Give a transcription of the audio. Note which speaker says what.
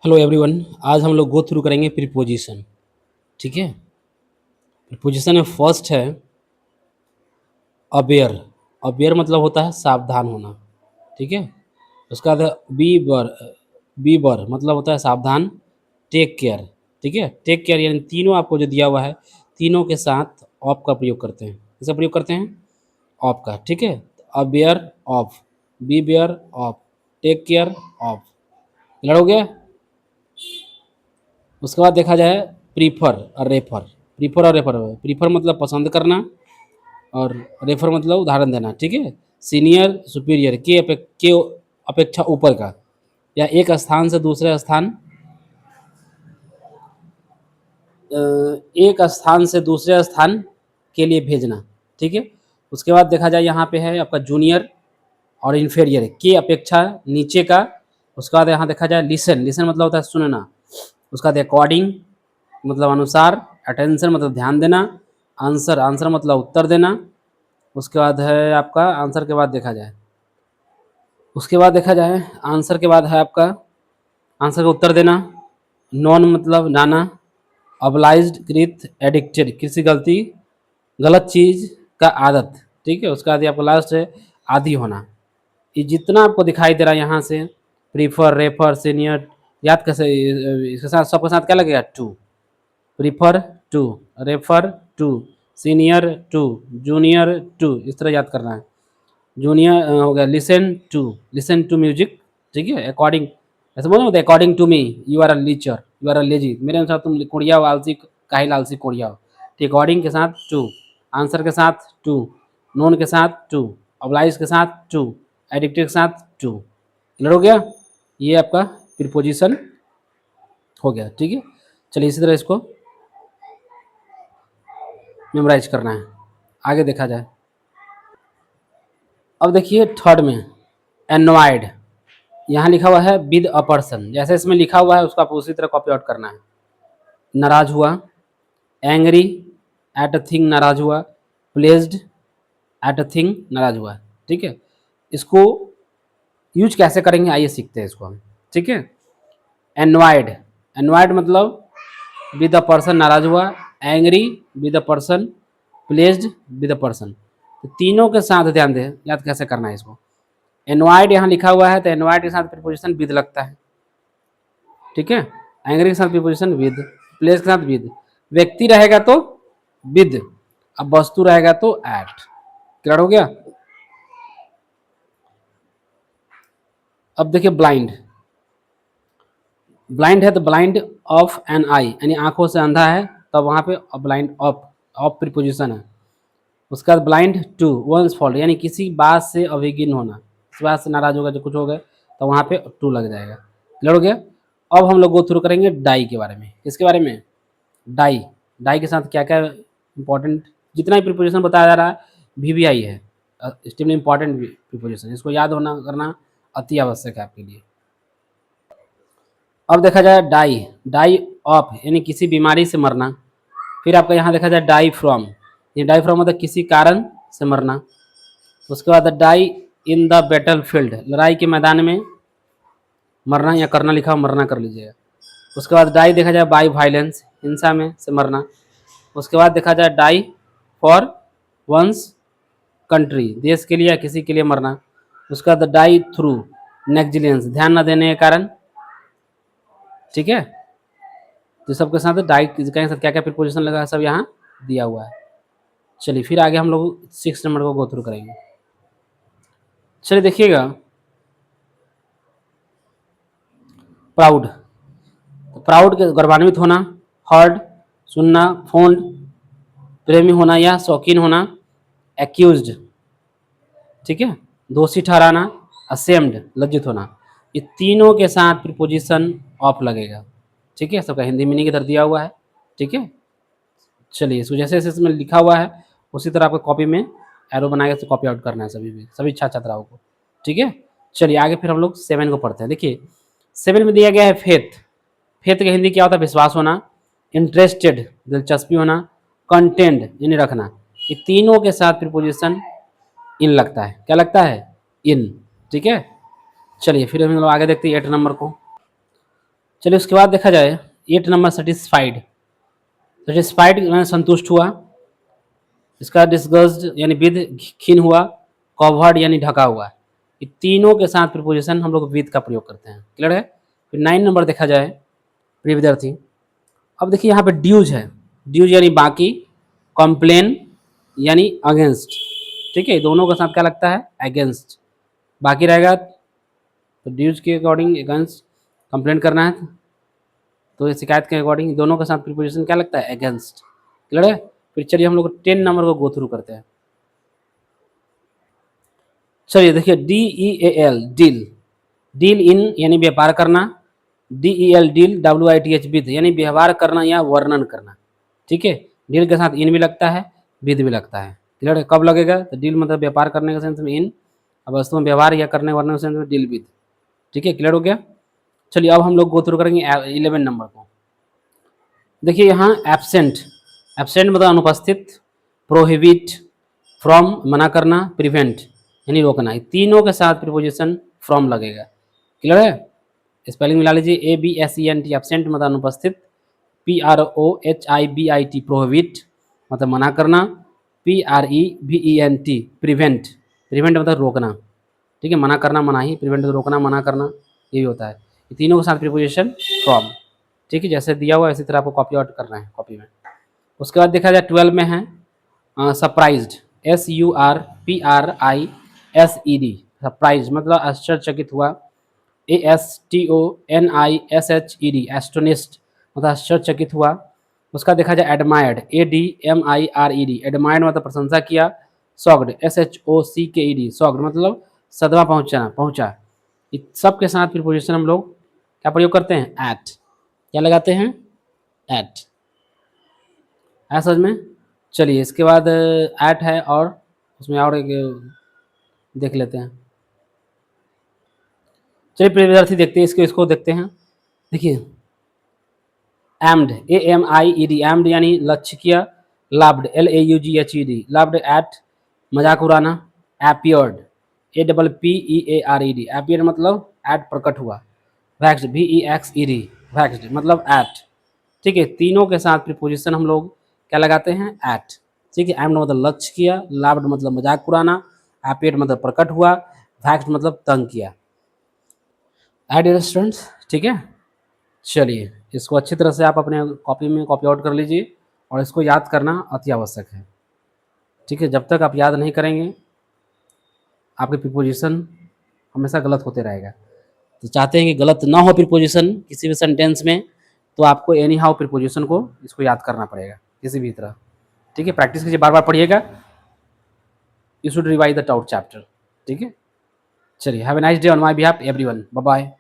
Speaker 1: Hello everyone. आज हम लोग गो थ्रू करेंगे प्रीपोजिशन। ठीक है। प्रीपोजिशन में फर्स्ट है अवेयर। अवेयर मतलब होता है सावधान होना। ठीक है। उसका बाद बी बर मतलब होता है सावधान। Take care. ठीक है। टेक केयर यानी तीनों आपको जो दिया हुआ है तीनों के साथ ऑफ का प्रयोग करते हैं। किसका प्रयोग करते हैं? ऑफ का। ठीक है। Aware of, beware of, take care of. Clear हो गया? उसके बाद देखा जाए प्रीफर और रेफर। प्रीफर मतलब पसंद करना, और रेफर मतलब उदाहरण देना। ठीक है। सीनियर सुपीरियर के अपेक्षा ऊपर का, या एक स्थान से दूसरे स्थान, एक स्थान से दूसरे स्थान के लिए भेजना। ठीक है। उसके बाद देखा जाए यहाँ पे है आपका जूनियर और इन्फेरियर, के अपेक्षा नीचे का। उसके बाद यहाँ देखा जाए लिसन। लिसन मतलब होता है सुनना। उसका बाद अकॉर्डिंग मतलब अनुसार, अटेंशन मतलब ध्यान देना, आंसर आंसर मतलब उत्तर देना। उसके बाद है आपका आंसर के बाद देखा जाए, उसके बाद देखा जाए आंसर के बाद है आपका आंसर का उत्तर देना। नॉन मतलब नाना, ऑब्लाइज्ड कृत, एडिक्टेड किसी गलत चीज़ का आदत। ठीक है। उसका बाद आपका लास्ट है आदि होना। ये जितना आपको दिखाई दे रहा है यहाँ से, प्रीफर रेफर सीनियर, याद कैसे इसके साथ सबके साथ क्या लगेगा? To. Prefer to, refer to, senior to, junior to, इस तरह याद करना है। जूनियर हो गया लिसन टू म्यूजिक। ठीक है। अकॉर्डिंग, ऐसे बोलो ना, according to me you are a leecher, you are a lazy, मेरे अनुसार तुम कुड़िया हो, आलसी काहिल आलसी कुड़िया हो। ठीक। अकॉर्डिंग के साथ टू, आंसर के साथ टू, नोन के साथ टू, ऑब्लाइज के साथ टू, एडिक्टेड के साथ टू। क्लियर हो गया? ये आपका प्रीपोजिशन हो गया। ठीक है। चलिए इसी तरह इसको मेमोराइज करना है। आगे देखा जाए। अब देखिए थर्ड में एनवाइड। यहाँ लिखा हुआ है विद अ पर्सन, जैसे इसमें लिखा हुआ है उसको आपको उसी तरह कॉपी आउट करना है। नाराज हुआ, एंग्री एट अ थिंग नाराज हुआ, प्लेस्ड एट अ थिंग नाराज हुआ। ठीक है। इसको यूज कैसे करेंगे आइए सीखते हैं इसको हम। ठीक है। एनवाइड, एनवाइड मतलब विद अ पर्सन नाराज हुआ, angry with a person, placed with a person. तो तीनों के साथ ध्यान दें, याद कैसे करना है इसको। एनवाइड यहाँ लिखा हुआ है तो एनवाइड के साथ प्रीपोजिशन विद लगता है। ठीक है। एंग्री के साथ प्रीपोजिशन विद, प्लेस के साथ विद, व्यक्ति रहेगा तो विद, अब वस्तु रहेगा तो एट। क्लियर हो गया? अब देखिए ब्लाइंड। ब्लाइंड है तो ब्लाइंड ऑफ एन आई, यानी आंखों से अंधा है, तब वहां पे ब्लाइंड ऑफ, ऑफ प्रीपोजिशन है। उसके बाद ब्लाइंड टू वंस फॉल्ट, यानी किसी बात से अभिज्ञ होना, इस बात से नाराज होगा जो कुछ हो गए तो वहाँ पे टू लग जाएगा। क्लियर हो गया? अब हम लोग गो थ्रू करेंगे डाई के बारे में। किसके बारे में? डाई। डाई के साथ क्या क्या इंपॉर्टेंट, जितना भी प्रीपोजिशन बताया जा रहा है वीवीआई है, एक्सट्रीमली इंपॉर्टेंट प्रीपोजिशन, इसको याद होना करना अति आवश्यक है आपके लिए। अब देखा जाए डाई, डाई ऑफ यानी किसी बीमारी से मरना। फिर आपका यहाँ देखा जाए डाई फ्रॉम, ये डाई फ्रॉम मतलब किसी कारण से मरना। उसके बाद die in the battlefield, लड़ाई के मैदान में मरना, या करना लिखा हो मरना कर लीजिएगा। उसके बाद डाई देखा जाए बाई वायलेंस, हिंसा में से मरना। उसके बाद देखा जाए डाई फॉर वंस कंट्री, देश के लिए या किसी के लिए मरना। उसका बाद डाई थ्रू नेग्लिजेंस, ध्यान न देने के कारण। ठीक है। तो सबके साथ डाई के साथ क्या क्या प्रीपोजिशन लगा है सब यहाँ दिया हुआ है। चलिए फिर आगे हम लोग 6 नंबर को गो थ्रू करेंगे। चलिए देखिएगा, प्राउड। प्राउड के गौरवान्वित होना, हर्ड सुनना, फोन्ड प्रेमी होना या शौकीन होना, एक्यूज्ड ठीक है दोषी ठहराना, असेम्ड लज्जित होना। ये तीनों के साथ प्रीपोजिशन ऑफ लगेगा। ठीक है। सबका हिंदी मीनिंग इधर दिया हुआ है। ठीक है। चलिए इसको जैसे जैसे इसमें लिखा हुआ है उसी तरह आपको कॉपी में एरो बना के कॉपी आउट करना है सभी भी, सभी छात्राओं को। ठीक है। चलिए आगे फिर हम लोग 7 को पढ़ते हैं। देखिए 7 में दिया गया है फेथ। फेथ का हिंदी क्या होता है? विश्वास होना, इंटरेस्टेड दिलचस्पी होना, कंटेंट यानी रखना। ये तीनों के साथ प्रीपोजिशन इन लगता है। क्या लगता है? इन। ठीक है। चलिए फिर हम लोग आगे देखते हैं 8 नंबर को। चलिए उसके बाद देखा जाए 8 नंबर सेटिस्फाइड। सेटिस्फाइड यानी संतुष्ट हुआ, इसका डिस्गस्ड यानी विद खिन हुआ, कवर्ड यानी ढका हुआ। ये तीनों के साथ प्रीपोजिशन हम लोग विद का प्रयोग करते हैं। क्लियर है। फिर 9 नंबर देखा जाए प्रिय विद्यार्थी। अब देखिए यहाँ पे ड्यूज है, ड्यूज यानी बाकी, कॉम्प्लेन यानी अगेंस्ट। ठीक है, दोनों के साथ क्या लगता है, अगेंस्ट। बाकी रहेगा तो ड्यूज के अकॉर्डिंग अगेंस्ट, कंप्लेंट करना है तो ये शिकायत के अकॉर्डिंग, दोनों के साथ प्रीपोजिशन क्या लगता है, अगेंस्ट। क्लियर है। फिर चलिए हम लोग 10 नंबर को गो थ्रू करते हैं। चलिए देखिए DEAL डील, डील इन यानी व्यापार करना, DEL डील WITH विद यानी व्यवहार करना या वर्णन करना। ठीक है, डील के साथ इन भी लगता है, विद भी लगता है। क्लियर है। कब लगेगा, तो डील मतलब व्यापार करने के सेंस में इन, अब वस्तु में व्यवहार या करने वर्णन के सेंस में डील विद। ठीक है, क्लियर हो गया। चलिए अब हम लोग गो थ्रू करेंगे 11 नंबर को। देखिए यहाँ एब्सेंट, एब्सेंट मतलब अनुपस्थित, प्रोहिबिट फ्रॉम मना करना, प्रिवेंट यानी रोकना। ये तीनों के साथ प्रीपोजिशन फ्रॉम लगेगा। क्लियर है। स्पेलिंग मिला लीजिए ABSENT, एब्सेंट मतलब अनुपस्थित, PROHIBIT प्रोहिबिट मतलब मना करना, PREVENT प्रिवेंट, प्रिवेंट मतलब रोकना। ठीक है, मना करना मनाही, प्रिवेंट मतलब रोकना मना करना, ये भी होता है। ये तीनों के साथ प्रीपोजिशन फ्रॉम। ठीक है, जैसे दिया हुआ इसी तरह आपको कॉपी आउट करना है कॉपी में। उसके बाद देखा जाए 12 में है सरप्राइज्ड, SURPRISED, सरप्राइज मतलब आश्चर्यचकित हुआ, ASTONISHED एस्टोनिस्ट मतलब आश्चर्यचकित हुआ। उसका देखा जाए एडमायर्ड, ADMIRED एडमायर्ड मतलब प्रशंसा किया, शॉक्ड SHOCKED शॉक्ड मतलब सदमा पहुंचना पहुंचा। इस सब के साथ प्रीपोजिशन हम लोग क्या प्रयोग करते हैं, एट। क्या लगाते हैं, एट। है समझ में। चलिए इसके बाद एट है और उसमें और एक देख लेते हैं। चलिए प्रिय विद्यार्थी देखते हैं इसको देखते हैं। देखिए एम्ड, AMIED एम्ड यानी लक्ष्य किया, लव्ड LAUGHED लव्ड एट मजाक उड़ाना, एपियर्ड APPEARED एपियर मतलब एट प्रकट हुआ, वैक्स्ड VEXED वैक्स्ड मतलब एट। ठीक है, तीनों के साथ प्रीपोजिशन हम लोग क्या लगाते हैं, एट। ठीक है, एम्ड मतलब लक्ष्य किया, लव्ड मतलब मजाक उड़ाना, एपियर्ड मतलब प्रकट हुआ, वैक्स्ड मतलब तंग किया। डियर स्टूडेंट्स, ठीक है। चलिए इसको अच्छी तरह से आप अपने कॉपी में कॉपी आउट कर लीजिए और इसको याद करना अति आवश्यक है। ठीक है, जब तक आप याद नहीं करेंगे आपके प्रीपोजिशन हमेशा गलत होते रहेगा। तो चाहते हैं कि गलत ना हो प्रीपोजिशन किसी भी सेंटेंस में, तो आपको एनी हाउ प्रीपोजिशन को इसको याद करना पड़ेगा किसी भी तरह। ठीक है, प्रैक्टिस कीजिए, बार बार पढ़िएगा। You should revise the total chapter. ठीक है, चलिए have a nice day on my behalf everyone, bye bye.